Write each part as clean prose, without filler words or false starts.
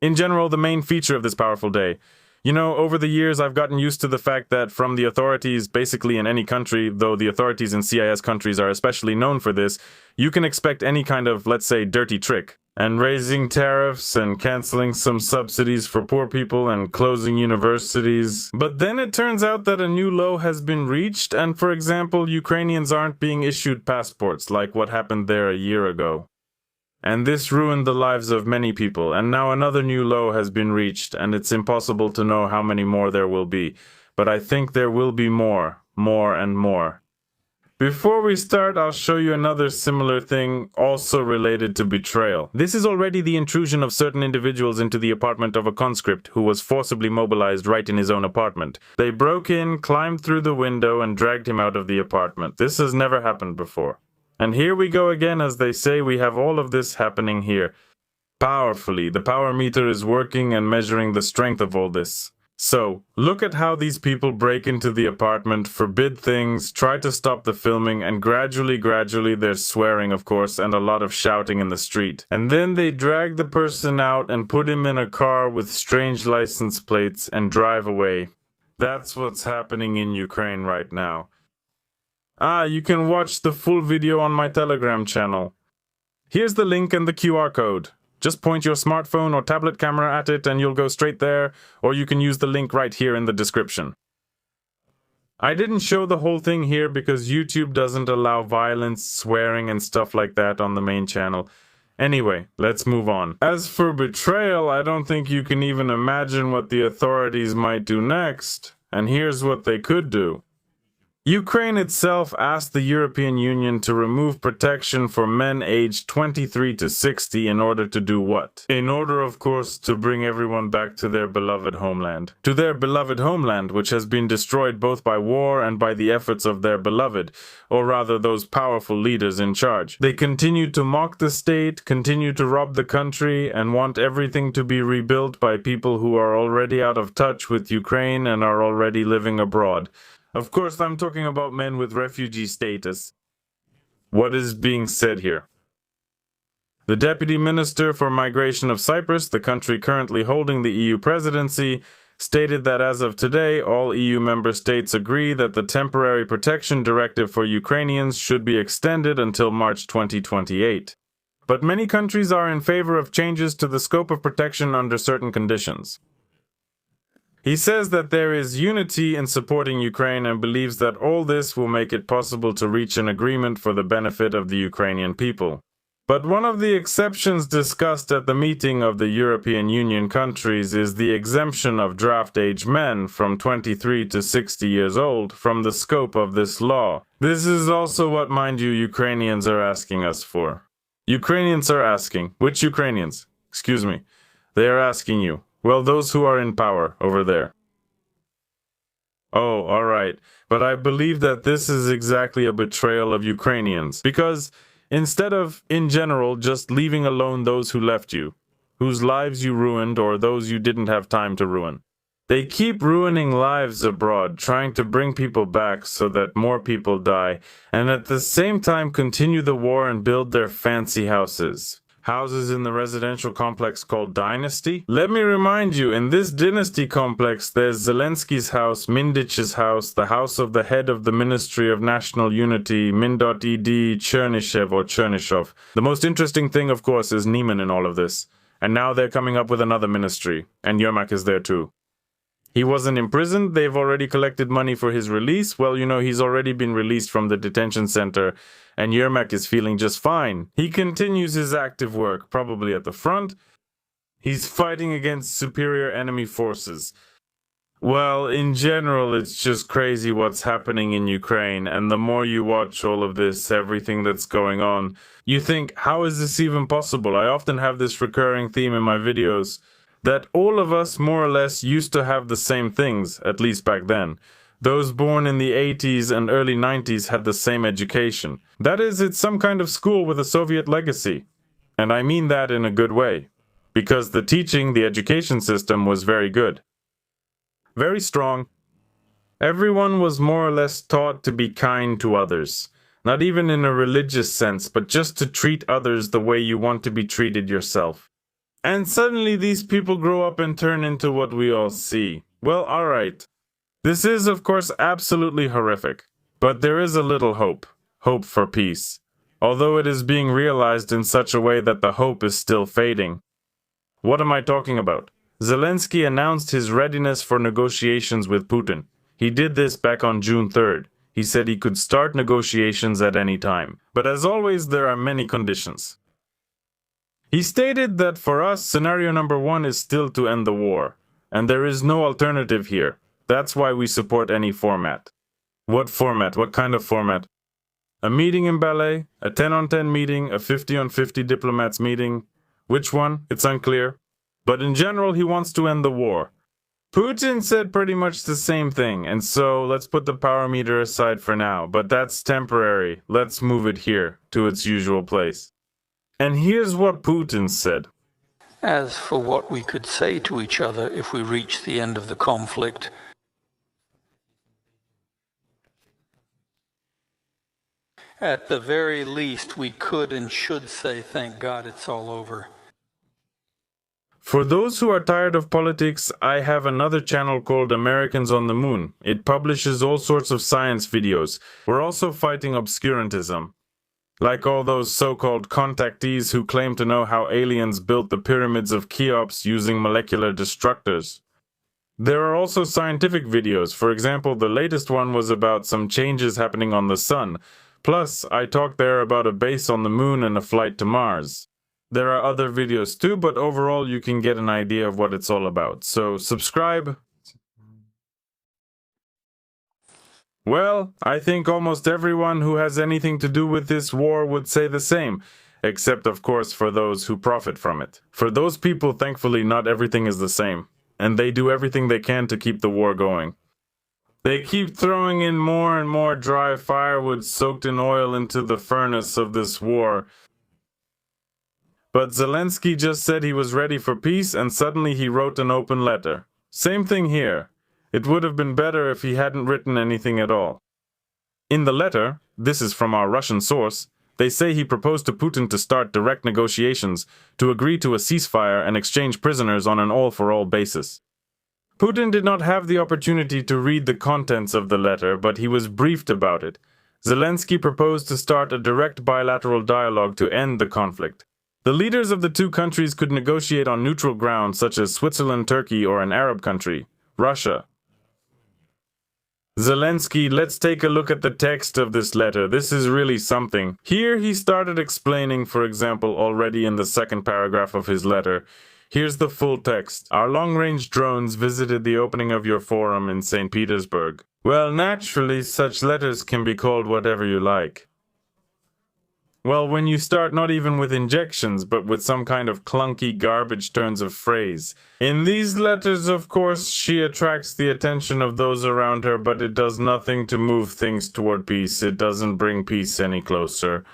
in general, the main feature of this powerful day. You know, over the years, I've gotten used to the fact that from the authorities, basically in any country, though the authorities in CIS countries are especially known for this, you can expect any kind of, let's say, dirty trick. And raising tariffs and canceling some subsidies for poor people and closing universities. But then it turns out that a new low has been reached, and for example, Ukrainians aren't being issued passports like what happened there a year ago. And this ruined the lives of many people, and now another new low has been reached, and it's impossible to know how many more there will be. But I think there will be more and more. Before we start, I'll show you another similar thing, also related to betrayal. This is already the intrusion of certain individuals into the apartment of a conscript who was forcibly mobilized right in his own apartment. They broke in, climbed through the window, and dragged him out of the apartment. This has never happened before. And here we go again, as they say, we have all of this happening here. Powerfully, the power meter is working and measuring the strength of all this. So, look at how these people break into the apartment, forbid things, try to stop the filming, and gradually there's swearing, of course, and a lot of shouting in the street. And then they drag the person out and put him in a car with strange license plates and drive away. That's what's happening in Ukraine right now. You can watch the full video on my Telegram channel. Here's the link and the QR code. Just point your smartphone or tablet camera at it and you'll go straight there, or you can use the link right here in the description. I didn't show the whole thing here because YouTube doesn't allow violence, swearing, and stuff like that on the main channel. Anyway, let's move on. As for betrayal, I don't think you can even imagine what the authorities might do next. And here's what they could do. Ukraine itself asked the European Union to remove protection for men aged 23 to 60 in order to do what? In order, of course, to bring everyone back to their beloved homeland. To their beloved homeland, which has been destroyed both by war and by the efforts of their beloved, or rather those powerful leaders in charge. They continue to mock the state, continue to rob the country, and want everything to be rebuilt by people who are already out of touch with Ukraine and are already living abroad. Of course, I'm talking about men with refugee status. What is being said here? The Deputy Minister for Migration of Cyprus, the country currently holding the EU presidency, stated that as of today, all EU member states agree that the temporary protection directive for Ukrainians should be extended until March 2028. But many countries are in favor of changes to the scope of protection under certain conditions. He says that there is unity in supporting Ukraine and believes that all this will make it possible to reach an agreement for the benefit of the Ukrainian people. But one of the exceptions discussed at the meeting of the European Union countries is the exemption of draft-age men from 23 to 60 years old from the scope of this law. This is also what, mind you, Ukrainians are asking us for. Ukrainians are asking. Which Ukrainians? Excuse me. They are asking you. Well, those who are in power over there. Oh, all right. But I believe that this is exactly a betrayal of Ukrainians. Because instead of, in general, just leaving alone those who left you, whose lives you ruined or those you didn't have time to ruin, they keep ruining lives abroad, trying to bring people back so that more people die, and at the same time continue the war and build their fancy houses. Houses in the residential complex called Dynasty. Let me remind you, in this Dynasty complex, there's Zelensky's house, Mindich's house, the house of the head of the Ministry of National Unity, Min.ed Chernyshev or Chernyshev. The most interesting thing, of course, is Nieman in all of this. And now they're coming up with another ministry, and Yermak is there too. He wasn't imprisoned, they've already collected money for his release. Well, you know, he's already been released from the detention center, and Yermak is feeling just fine. He continues his active work, probably at the front. He's fighting against superior enemy forces. Well, in general, it's just crazy what's happening in Ukraine, and the more you watch all of this, everything that's going on, you think, how is this even possible? I often have this recurring theme in my videos, that all of us more or less used to have the same things, at least back then. Those born in the 80s and early 90s had the same education. That is, it's some kind of school with a Soviet legacy. And I mean that in a good way. Because the teaching, the education system was very good. Very strong. Everyone was more or less taught to be kind to others. Not even in a religious sense, but just to treat others the way you want to be treated yourself. And suddenly these people grow up and turn into what we all see. Well, alright. This is, of course, absolutely horrific. But there is a little hope. Hope for peace. Although it is being realized in such a way that the hope is still fading. What am I talking about? Zelensky announced his readiness for negotiations with Putin. He did this back on June 3rd. He said he could start negotiations at any time. But as always, there are many conditions. He stated that for us, scenario number one is still to end the war. And there is no alternative here. That's why we support any format. What format? What kind of format? A meeting in ballet, a 10-on-10 meeting, a 50-on-50 diplomats meeting. Which one? It's unclear. But in general, he wants to end the war. Putin said pretty much the same thing, and so let's put the power meter aside for now, but that's temporary. Let's move it here, to its usual place. And here's what Putin said. As for what we could say to each other if we reach the end of the conflict, at the very least, we could and should say, thank God it's all over. For those who are tired of politics, I have another channel called Americans on the Moon. It publishes all sorts of science videos. We're also fighting obscurantism. Like all those so-called contactees who claim to know how aliens built the pyramids of Cheops using molecular destructors. There are also scientific videos. For example, the latest one was about some changes happening on the sun. Plus, I talked there about a base on the moon and a flight to Mars. There are other videos too, but overall you can get an idea of what it's all about. So subscribe. Well, I think almost everyone who has anything to do with this war would say the same, except of course for those who profit from it. For those people, thankfully, not everything is the same, and they do everything they can to keep the war going. They keep throwing in more and more dry firewood soaked in oil into the furnace of this war. But Zelensky just said he was ready for peace, and suddenly he wrote an open letter. Same thing here. It would have been better if he hadn't written anything at all. In the letter, this is from our Russian source, they say he proposed to Putin to start direct negotiations, to agree to a ceasefire and exchange prisoners on an all-for-all basis. Putin did not have the opportunity to read the contents of the letter, but he was briefed about it. Zelensky proposed to start a direct bilateral dialogue to end the conflict. The leaders of the two countries could negotiate on neutral ground such as Switzerland, Turkey, or an Arab country, Russia. Zelensky, let's take a look at the text of this letter. This is really something. Here he started explaining, for example, already in the second paragraph of his letter. Here's the full text. Our long-range drones visited the opening of your forum in St. Petersburg. Well, naturally, such letters can be called whatever you like. Well, when you start not even with injections, but with some kind of clunky garbage turns of phrase. In these letters, of course, she attracts the attention of those around her, but it does nothing to move things toward peace. It doesn't bring peace any closer.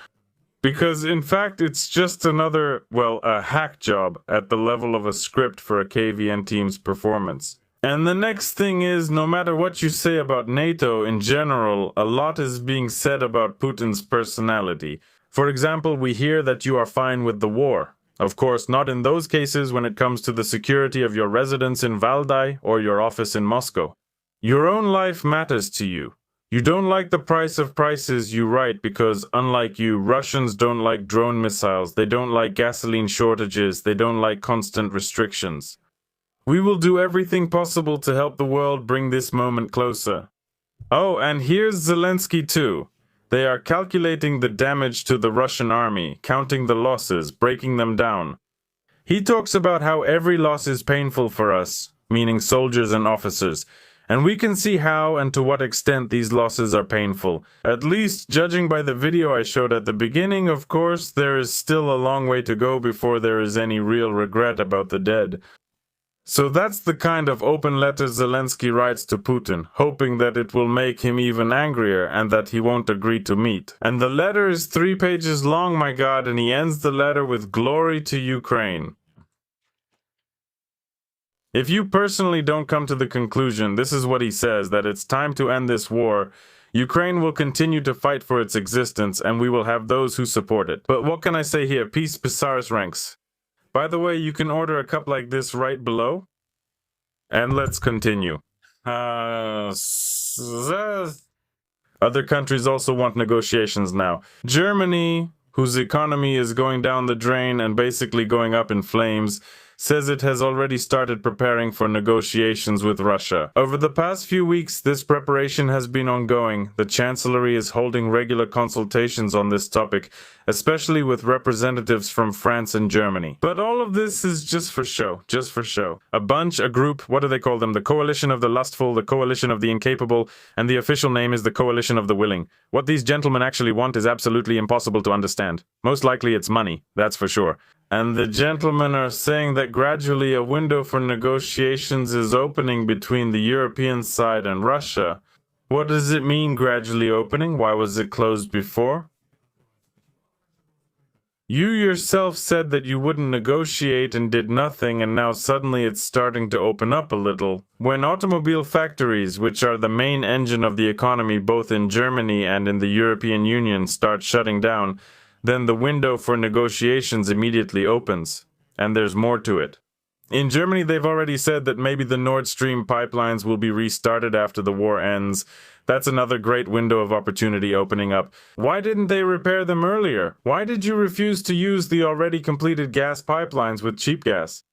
Because, in fact, it's just another, well, a hack job at the level of a script for a KVN team's performance. And the next thing is, no matter what you say about NATO in general, a lot is being said about Putin's personality. For example, we hear that you are fine with the war. Of course, not in those cases when it comes to the security of your residence in Valdai or your office in Moscow. Your own life matters to you. You don't like the price of prices, you write, because unlike you, Russians don't like drone missiles, they don't like gasoline shortages, they don't like constant restrictions. We will do everything possible to help the world bring this moment closer. Oh, and here's Zelensky too. They are calculating the damage to the Russian army, counting the losses, breaking them down. He talks about how every loss is painful for us, meaning soldiers and officers, and we can see how and to what extent these losses are painful. At least, judging by the video I showed at the beginning, of course, there is still a long way to go before there is any real regret about the dead. So that's the kind of open letter Zelensky writes to Putin, hoping that it will make him even angrier and that he won't agree to meet. And the letter is 3 pages long, my God, and he ends the letter with "Glory to Ukraine." If you personally don't come to the conclusion, this is what he says, that it's time to end this war. Ukraine will continue to fight for its existence, and we will have those who support it. But what can I say here? Peace, Pisaris ranks. By the way, you can order a cup like this right below. And let's continue. Other countries also want negotiations now. Germany, whose economy is going down the drain and basically going up in flames, says it has already started preparing for negotiations with Russia. Over the past few weeks, this preparation has been ongoing. The Chancellery is holding regular consultations on this topic, especially with representatives from France and Germany. But all of this is just for show, a group, what do they call them? The Coalition of the Lustful, the Coalition of the Incapable, and the official name is the Coalition of the Willing. What these gentlemen actually want is absolutely impossible to understand. Most likely it's money, that's for sure. And the gentlemen are saying that gradually a window for negotiations is opening between the European side and Russia. What does it mean, gradually opening? Why was it closed before? You yourself said that you wouldn't negotiate and did nothing, and now suddenly it's starting to open up a little. When automobile factories, which are the main engine of the economy both in Germany and in the European Union, start shutting down, then the window for negotiations immediately opens. And there's more to it. In Germany, they've already said that maybe the Nord Stream pipelines will be restarted after the war ends. That's another great window of opportunity opening up. Why didn't they repair them earlier? Why did you refuse to use the already completed gas pipelines with cheap gas?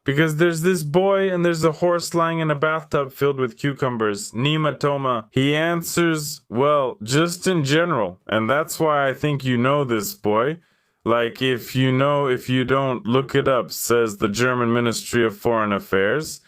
Because there's this boy and there's a horse lying in a bathtub filled with cucumbers. Nematoma. He answers, well, just in general. And that's why I think you know this boy. Like, if you know, if you don't, look it up, says the German Ministry of Foreign Affairs.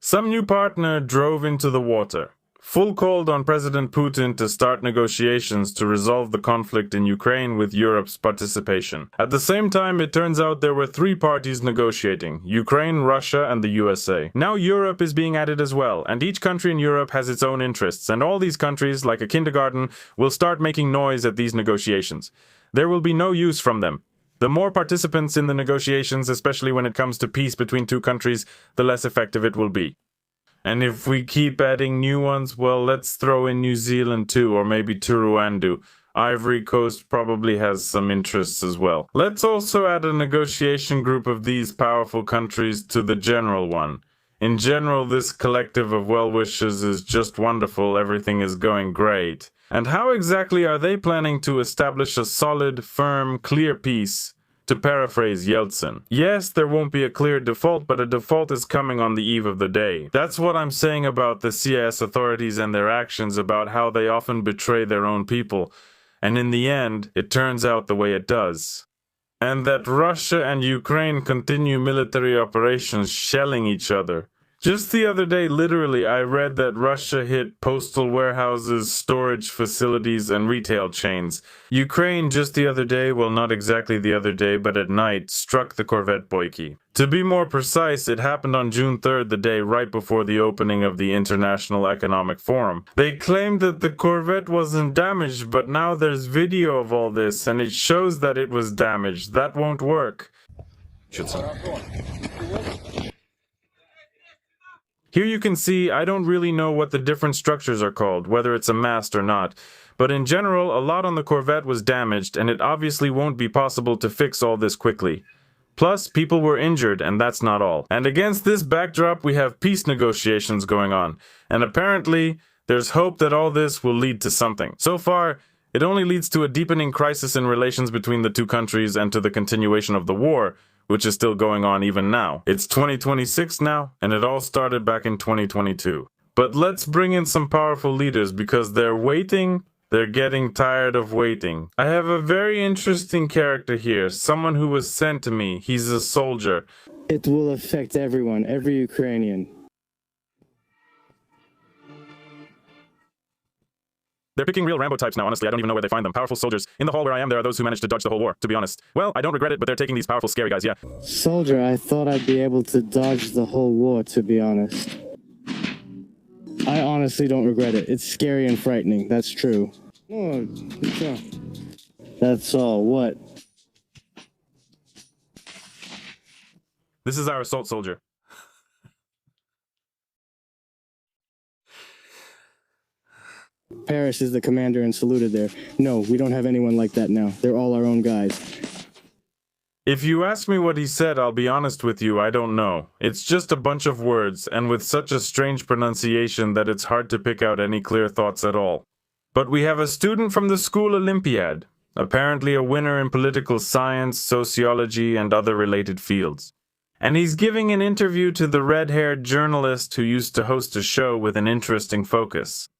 Some new partner drove into the water. Full called on President Putin to start negotiations to resolve the conflict in Ukraine with Europe's participation. At the same time, it turns out there were three parties negotiating: Ukraine, Russia, and the USA. Now Europe is being added as well, and each country in Europe has its own interests, and all these countries, like a kindergarten, will start making noise at these negotiations. There will be no use from them. The more participants in the negotiations, especially when it comes to peace between two countries, the less effective it will be. And if we keep adding new ones, well, let's throw in New Zealand too, or maybe Turuandu. Ivory Coast probably has some interests as well. Let's also add a negotiation group of these powerful countries to the general one. In general, this collective of well-wishers is just wonderful, everything is going great. And how exactly are they planning to establish a solid, firm, clear peace? To paraphrase Yeltsin, yes, there won't be a clear default, but a default is coming on the eve of the day. That's what I'm saying about the CIS authorities and their actions, about how they often betray their own people. And in the end, it turns out the way it does. And that Russia and Ukraine continue military operations shelling each other. Just the other day, literally, I read that Russia hit postal warehouses, storage facilities, and retail chains. Ukraine just the other day, well, not exactly the other day, but at night, struck the corvette Boyki. To be more precise, it happened on June 3rd, the day right before the opening of the International Economic Forum. They claimed that the corvette wasn't damaged, but now there's video of all this, and it shows that it was damaged. That won't work. Here you can see, I don't really know what the different structures are called, whether it's a mast or not. But in general, a lot on the Corvette was damaged, and it obviously won't be possible to fix all this quickly. Plus, people were injured, and that's not all. And against this backdrop, we have peace negotiations going on. And apparently, there's hope that all this will lead to something. So far, it only leads to a deepening crisis in relations between the two countries and to the continuation of the war, which is still going on even now. It's 2026 now, and it all started back in 2022. But let's bring in some powerful leaders, because they're waiting, they're getting tired of waiting. I have a very interesting character here, someone who was sent to me. He's a soldier. It will affect everyone, every Ukrainian. They're picking real Rambo types now, honestly. I don't even know where they find them. Powerful soldiers. In the hall where I am, there are those who managed to dodge the whole war, to be honest. Well, I don't regret it, but they're taking these powerful, scary guys, yeah. Soldier, I thought I'd be able to dodge the whole war, to be honest. I honestly don't regret it. It's scary and frightening, that's true. Oh, that's all, what? This is our assault soldier. Paris is the commander and saluted there. No, we don't have anyone like that now. They're all our own guys. If you ask me what he said, I'll be honest with you, I don't know. It's just a bunch of words, and with such a strange pronunciation that it's hard to pick out any clear thoughts at all. But we have a student from the school Olympiad, apparently a winner in political science, sociology, and other related fields. And he's giving an interview to the red-haired journalist who used to host a show with an interesting focus.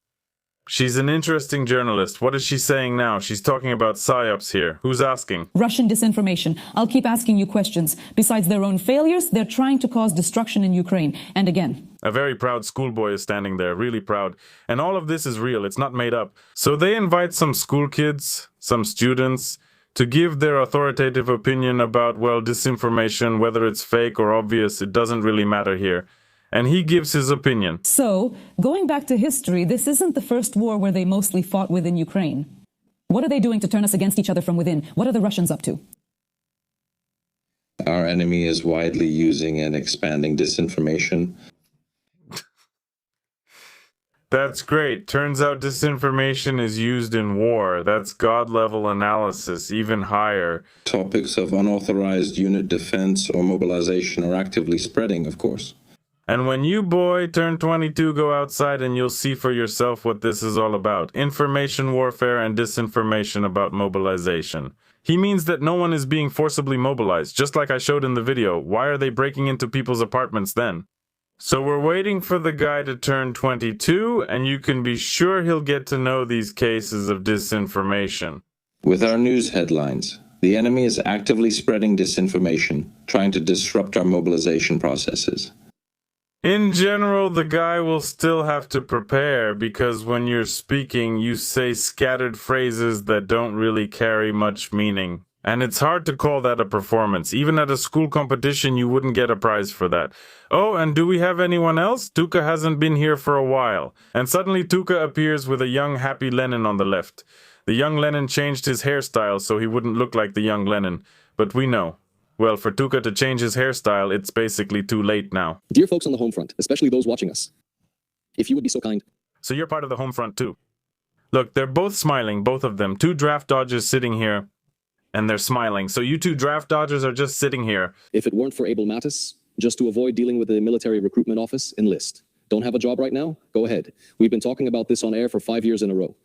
She's an interesting journalist. What is she saying now? She's talking about psyops here. Who's asking? Russian disinformation. I'll keep asking you questions. Besides their own failures, they're trying to cause destruction in Ukraine. And again. A very proud schoolboy is standing there, really proud. And all of this is real, it's not made up. So they invite some school kids, some students, to give their authoritative opinion about, well, disinformation, whether it's fake or obvious, it doesn't really matter here. And he gives his opinion. So, going back to history, this isn't the first war where they mostly fought within Ukraine. What are they doing to turn us against each other from within? What are the Russians up to? Our enemy is widely using and expanding disinformation. That's great. Turns out disinformation is used in war. That's God-level analysis, even higher. Topics of unauthorized unit defense or mobilization are actively spreading, of course. And when you, boy, turn 22, go outside and you'll see for yourself what this is all about. Information warfare and disinformation about mobilization. He means that no one is being forcibly mobilized, just like I showed in the video. Why are they breaking into people's apartments then? So we're waiting for the guy to turn 22, and you can be sure he'll get to know these cases of disinformation. With our news headlines, the enemy is actively spreading disinformation, trying to disrupt our mobilization processes. In general, the guy will still have to prepare because when you're speaking, you say scattered phrases that don't really carry much meaning. And it's hard to call that a performance. Even at a school competition, you wouldn't get a prize for that. Oh, and do we have anyone else? Tuka hasn't been here for a while. And suddenly Tuka appears with a young, happy Lenin on the left. The young Lenin changed his hairstyle so he wouldn't look like the young Lenin. But we know. Well, for Tuka to change his hairstyle, it's basically too late now. Dear folks on the home front, especially those watching us, if you would be so kind. So you're part of the home front too. Look, they're both smiling, both of them. Two draft dodgers sitting here, and they're smiling. So you two draft dodgers are just sitting here. If it weren't for Abel Mattis, just to avoid dealing with the military recruitment office, enlist. Don't have a job right now? Go ahead. We've been talking about this on air for 5 years in a row.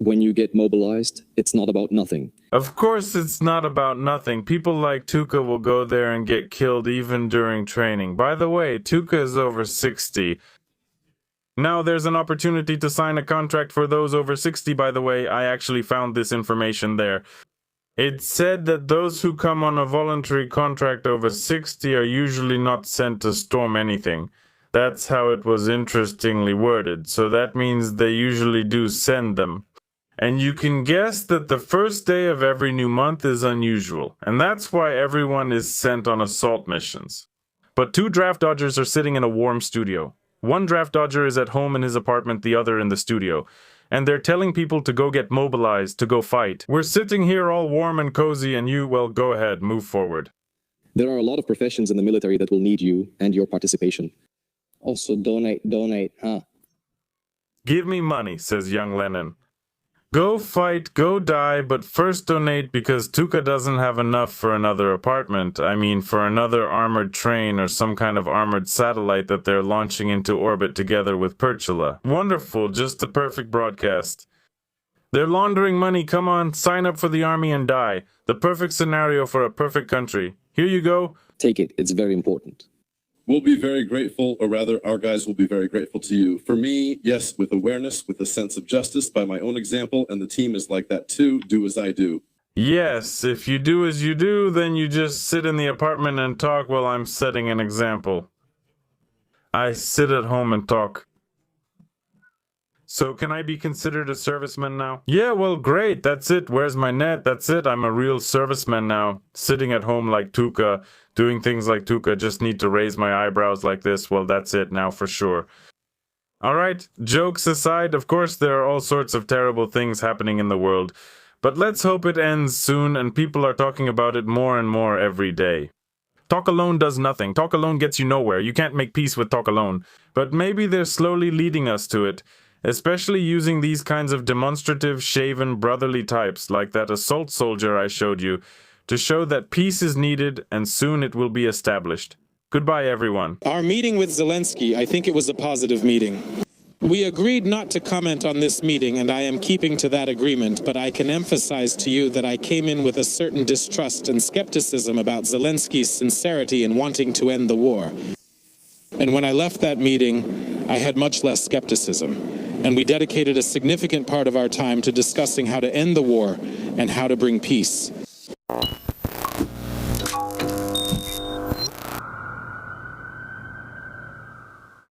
When you get mobilized, it's not about nothing. Of course it's not about nothing. People like Tuka will go there and get killed even during training. By the way, Tuka is over 60. Now there's an opportunity to sign a contract for those over 60, by the way. I actually found this information there. It said that those who come on a voluntary contract over 60 are usually not sent to storm anything. That's how it was interestingly worded, so that means they usually do send them. And you can guess that the first day of every new month is unusual, and that's why everyone is sent on assault missions. But two draft dodgers are sitting in a warm studio. One draft dodger is at home in his apartment, the other in the studio. And they're telling people to go get mobilized, to go fight. We're sitting here all warm and cozy, and you, well, go ahead, move forward. There are a lot of professions in the military that will need you and your participation. Also, donate, huh? Give me money, says young Lenin. Go fight, go die, but first donate because Tuka doesn't have enough for another apartment. I mean, for another armored train or some kind of armored satellite that they're launching into orbit together with Perchula. Wonderful, just the perfect broadcast. They're laundering money, come on, sign up for the army and die. The perfect scenario for a perfect country. Here you go. Take it, it's very important. We'll be very grateful, or rather, our guys will be very grateful to you. For me, yes, with awareness, with a sense of justice, by my own example, and the team is like that too, do as I do. Yes, if you do as you do, then you just sit in the apartment and talk while I'm setting an example. I sit at home and talk. So can I be considered a serviceman now? Yeah, well, great, that's it. Where's my net? That's it, I'm a real serviceman now. Sitting at home like Tuka, doing things like Tuka, just need to raise my eyebrows like this. Well, that's it now for sure. Alright, jokes aside, of course there are all sorts of terrible things happening in the world. But let's hope it ends soon and people are talking about it more and more every day. Talk alone does nothing. Talk alone gets you nowhere. You can't make peace with talk alone. But maybe they're slowly leading us to it. Especially using these kinds of demonstrative, shaven, brotherly types, like that assault soldier I showed you, to show that peace is needed and soon it will be established. Goodbye, everyone. Our meeting with Zelensky, I think it was a positive meeting. We agreed not to comment on this meeting, and I am keeping to that agreement, but I can emphasize to you that I came in with a certain distrust and skepticism about Zelensky's sincerity in wanting to end the war. And when I left that meeting, I had much less skepticism, and we dedicated a significant part of our time to discussing how to end the war and how to bring peace.